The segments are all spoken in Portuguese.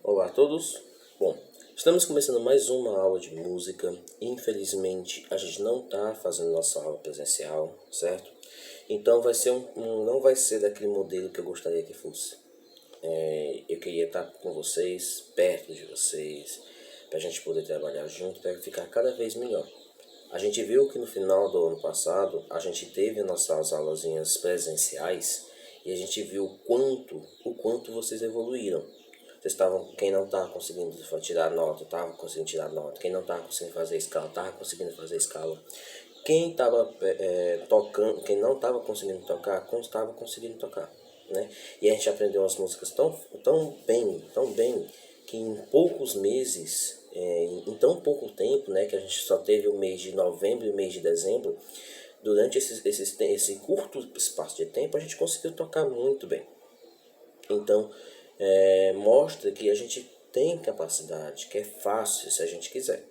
Olá a todos. Bom, estamos começando mais uma aula de música. Infelizmente, a gente não está fazendo nossa aula presencial, certo? Então vai ser não vai ser daquele modelo que eu gostaria que fosse. Eu queria estar com vocês, perto de vocês, para a gente poder trabalhar junto, para ficar cada vez melhor. A gente viu que no final do ano passado, a gente teve nossas aulazinhas presenciais e a gente viu o quanto vocês evoluíram. Vocês estavam, quem não estava conseguindo tirar nota, estava conseguindo tirar nota. Quem não estava conseguindo fazer escala, estava conseguindo fazer escala. Quem estava tocando, quem não estava conseguindo tocar, estava conseguindo tocar, né? E a gente aprendeu as músicas tão bem, que em poucos meses, em tão pouco tempo, né? Que a gente só teve o mês de novembro e o mês de dezembro. Durante esse curto espaço de tempo, a gente conseguiu tocar muito bem. Então, mostra que a gente tem capacidade, que é fácil se a gente quiser,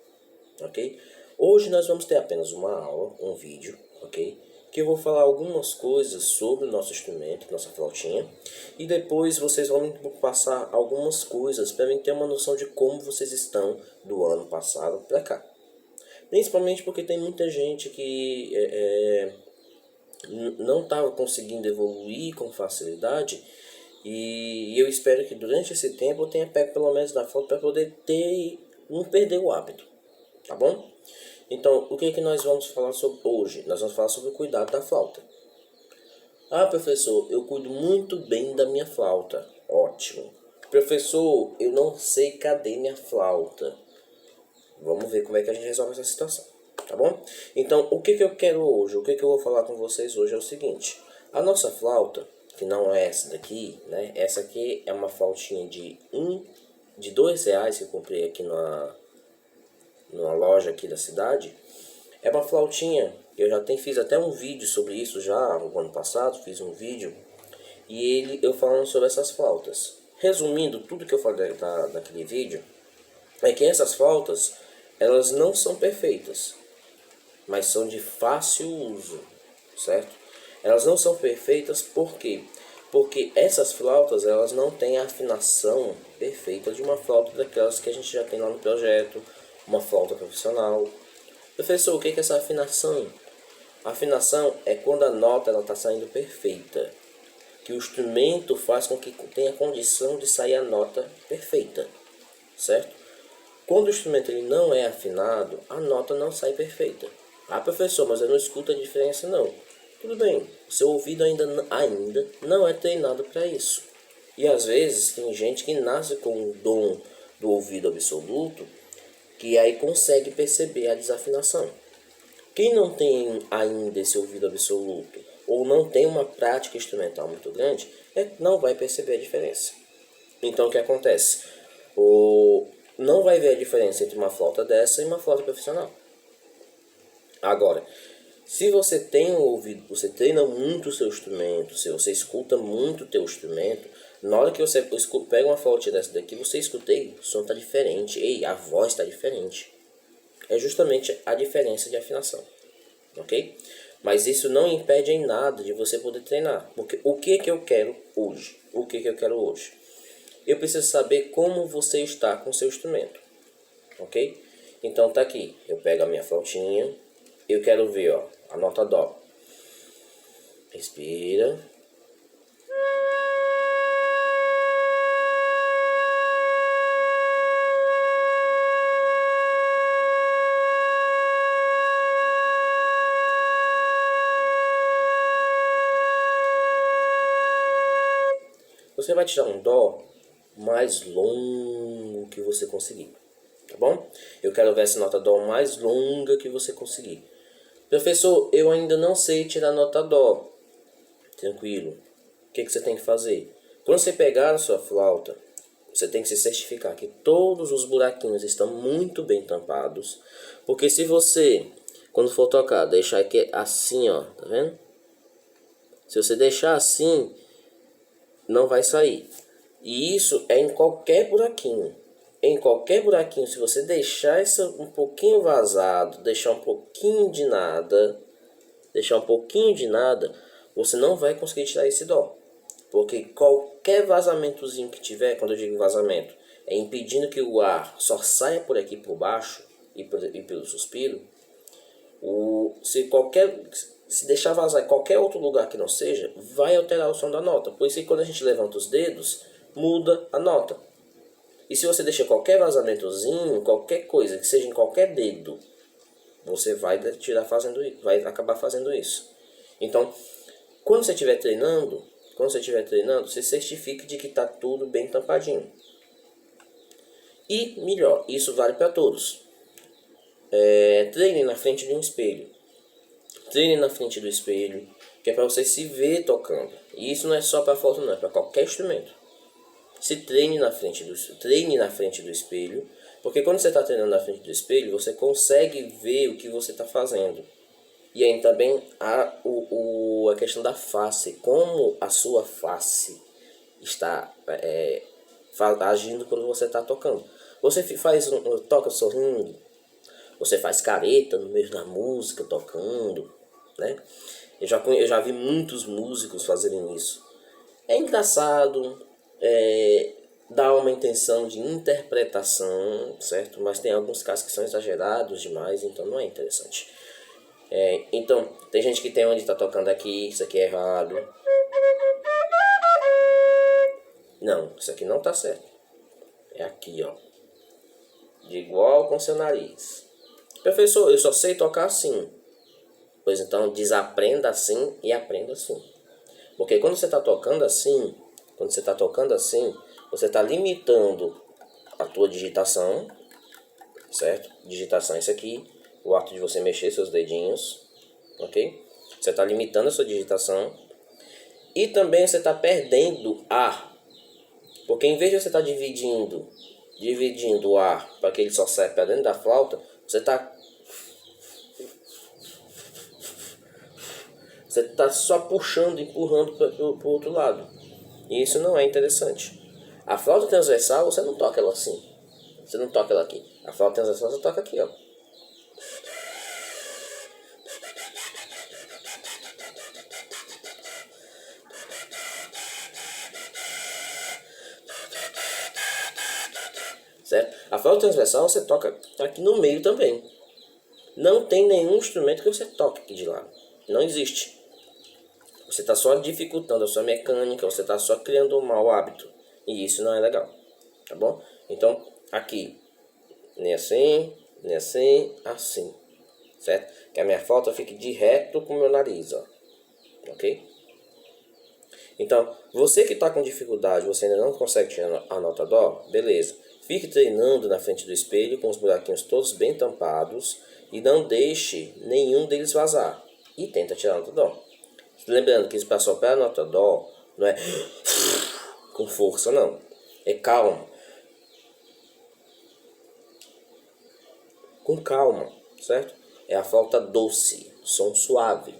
ok? Hoje nós vamos ter apenas uma aula, um vídeo, ok? Que eu vou falar algumas coisas sobre o nosso instrumento, nossa flautinha, e depois vocês vão me passar algumas coisas para mim ter uma noção de como vocês estão do ano passado para cá. Principalmente porque tem muita gente que não estava conseguindo evoluir com facilidade, e eu espero que durante esse tempo eu tenha pego pelo menos da flauta para poder não perder o hábito, tá bom? Então, o que é que nós vamos falar sobre hoje? Nós vamos falar sobre o cuidado da flauta. Ah, professor, eu cuido muito bem da minha flauta. Ótimo. Professor, eu não sei cadê minha flauta. Vamos ver como é que a gente resolve essa situação, tá bom? Então, o que eu quero hoje, o que eu vou falar com vocês hoje é o seguinte. A nossa flauta, que não é essa daqui, né? Essa aqui é uma flautinha de R$ 2 que eu comprei aqui numa loja aqui da cidade. É uma flautinha, fiz até um vídeo sobre isso já, no ano passado, fiz um vídeo. E eu falando sobre essas flautas. Resumindo, tudo que eu falei daquele vídeo, é que essas flautas, elas não são perfeitas, mas são de fácil uso, certo? Elas não são perfeitas por quê? Porque essas flautas, elas não têm a afinação perfeita de uma flauta daquelas que a gente já tem lá no projeto, uma flauta profissional. Professor, o que é essa afinação? A afinação é quando a nota está saindo perfeita, que o instrumento faz com que tenha condição de sair a nota perfeita, certo? Quando o instrumento ele não é afinado, a nota não sai perfeita. Ah, professor, mas eu não escuto a diferença não. Tudo bem, seu ouvido ainda não é treinado para isso. E às vezes tem gente que nasce com o dom do ouvido absoluto, que aí consegue perceber a desafinação. Quem não tem ainda esse ouvido absoluto, ou não tem uma prática instrumental muito grande, não vai perceber a diferença. Então o que acontece? Não vai ver a diferença entre uma flauta dessa e uma flauta profissional. Agora, se você tem um ouvido, você treina muito o seu instrumento, se você escuta muito o teu instrumento, na hora que você pega uma flauta dessa daqui, você escuta, ei, o som está diferente, ei, a voz está diferente. É justamente a diferença de afinação, ok? Mas isso não impede em nada de você poder treinar. Porque o que eu quero hoje? O que eu quero hoje? Eu preciso saber como você está com o seu instrumento, ok? Então tá aqui, eu pego a minha flautinha, eu quero ver, ó, a nota dó. Respira. Você vai tirar um dó mais longo que você conseguir, tá bom? Eu quero ver essa nota dó mais longa que você conseguir. Professor, eu ainda não sei tirar nota dó. Tranquilo. O que você tem que fazer? Quando você pegar a sua flauta, você tem que se certificar que todos os buraquinhos estão muito bem tampados. Porque se você, quando for tocar, deixar aqui assim, ó, tá vendo? Se você deixar assim, não vai sair. E isso é em qualquer buraquinho. Em qualquer buraquinho, se você deixar isso um pouquinho vazado, deixar um pouquinho de nada, você não vai conseguir tirar esse dó. Porque qualquer vazamentozinho que tiver, quando eu digo vazamento, é impedindo que o ar só saia por aqui por baixo e pelo suspiro. Se deixar vazar em qualquer outro lugar que não seja, vai alterar o som da nota. Por isso que quando a gente levanta os dedos, muda a nota. E se você deixar qualquer vazamentozinho, qualquer coisa que seja em qualquer dedo, você vai acabar fazendo isso. Então, quando você estiver treinando, você certifique de que está tudo bem tampadinho. E melhor, isso vale para todos. Treine na frente de um espelho. Treine na frente do espelho, que é para você se ver tocando. E isso não é só para flauta, não, é para qualquer instrumento. Treine na frente do espelho, porque quando você está treinando na frente do espelho, você consegue ver o que você está fazendo. E aí também a questão da face, como a sua face está agindo quando você está tocando. Você toca sorrindo, você faz careta no meio da música tocando, né? Eu já vi muitos músicos fazerem isso. É engraçado, dá uma intenção de interpretação, certo? Mas tem alguns casos que são exagerados demais, então não é interessante. Então, tem gente que tem onde está tocando aqui, isso aqui é errado. Não, isso aqui não está certo. É aqui, ó. De igual com seu nariz. Professor, eu só sei tocar assim. Pois então, desaprenda assim e aprenda assim. Porque quando você está tocando assim, você está limitando a tua digitação, certo? Digitação é isso aqui, o ato de você mexer seus dedinhos, ok? Você está limitando a sua digitação e também você está perdendo ar, porque em vez de você estar dividindo o ar para que ele só saia para dentro da flauta, você está só puxando, empurrando para o outro lado. E isso não é interessante. A flauta transversal, você não toca ela assim. Você não toca ela aqui. A flauta transversal, você toca aqui, ó. Certo? A flauta transversal, você toca aqui no meio também. Não tem nenhum instrumento que você toque aqui de lado. Não existe. Você está só dificultando a sua mecânica, você está só criando um mau hábito. E isso não é legal. Tá bom? Então, aqui. Nem assim, nem assim, assim. Certo? Que a minha flauta fique de reto com o meu nariz, ó. Ok? Então, você que está com dificuldade, você ainda não consegue tirar a nota dó, beleza. Fique treinando na frente do espelho com os buraquinhos todos bem tampados e não deixe nenhum deles vazar. E tenta tirar a nota dó. Lembrando que para soprar a nota dó não é com força, não. É calma. Com calma, certo? É a flauta doce, som suave,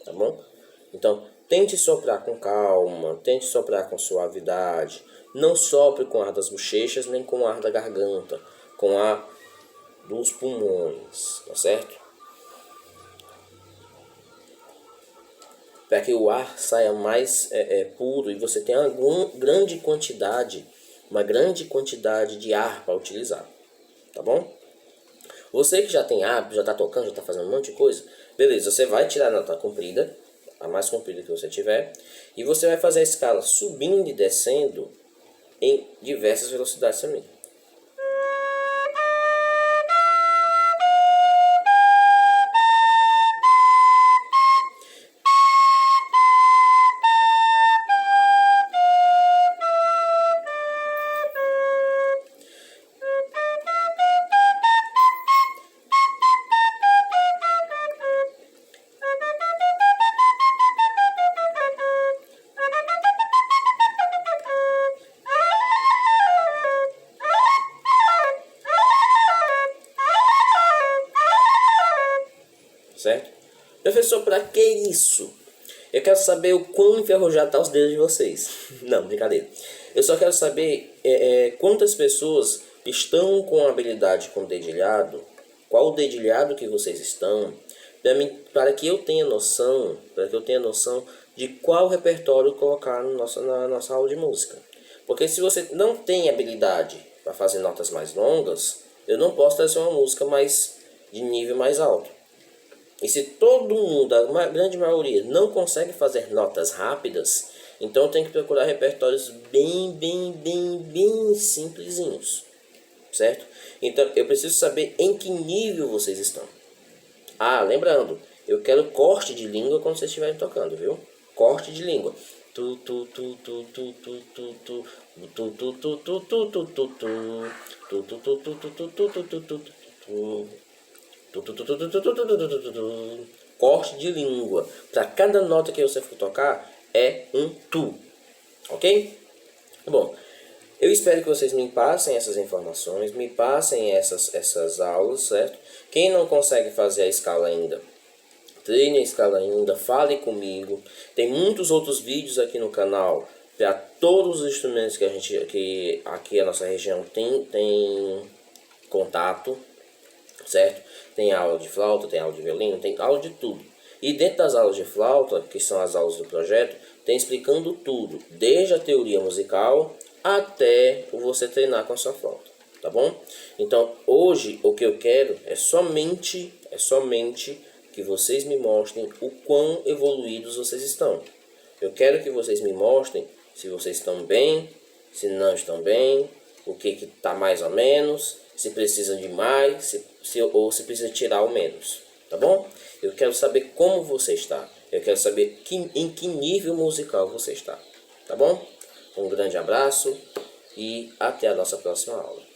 tá bom? Então, tente soprar com calma, tente soprar com suavidade. Não sopre com ar das bochechas, nem com ar da garganta, com ar dos pulmões, tá certo? Para que o ar saia mais puro e você tenha uma grande quantidade de ar para utilizar, tá bom? Você que já tem hábito, já está tocando, já está fazendo um monte de coisa, beleza, você vai tirar a nota comprida, a mais comprida que você tiver, e você vai fazer a escala subindo e descendo em diversas velocidades também. Certo? Professor, para que isso? Eu quero saber o quão enferrujado tá os dedos de vocês. Não, brincadeira. Eu só quero saber quantas pessoas estão com habilidade com dedilhado, qual o dedilhado que vocês estão, para que eu tenha noção de qual repertório colocar no na nossa aula de música. Porque se você não tem habilidade para fazer notas mais longas, eu não posso trazer uma música mais de nível mais alto. E se todo mundo, a grande maioria, não consegue fazer notas rápidas, então eu tenho que procurar repertórios bem simplesinhos, certo? Então eu preciso saber em que nível vocês estão. Ah, lembrando, eu quero corte de língua quando vocês estiverem tocando, viu? Corte de língua. Corte de língua. Para cada nota que você for tocar é um tu, ok? Bom, eu espero que vocês me passem essas informações, me passem essas aulas, certo? Quem não consegue fazer a escala ainda, treine a escala ainda, fale comigo. Tem muitos outros vídeos aqui no canal para todos os instrumentos que aqui a nossa região tem contato, certo? Tem aula de flauta, tem aula de violino, tem aula de tudo. E dentro das aulas de flauta, que são as aulas do projeto, tem explicando tudo, desde a teoria musical até você treinar com a sua flauta, tá bom? Então, hoje o que eu quero é somente que vocês me mostrem o quão evoluídos vocês estão. Eu quero que vocês me mostrem se vocês estão bem, se não estão bem, o que está mais ou menos, se precisam de mais, ou se precisa tirar o menos, tá bom? Eu quero saber como você está, eu quero saber em que nível musical você está, tá bom? Um grande abraço e até a nossa próxima aula.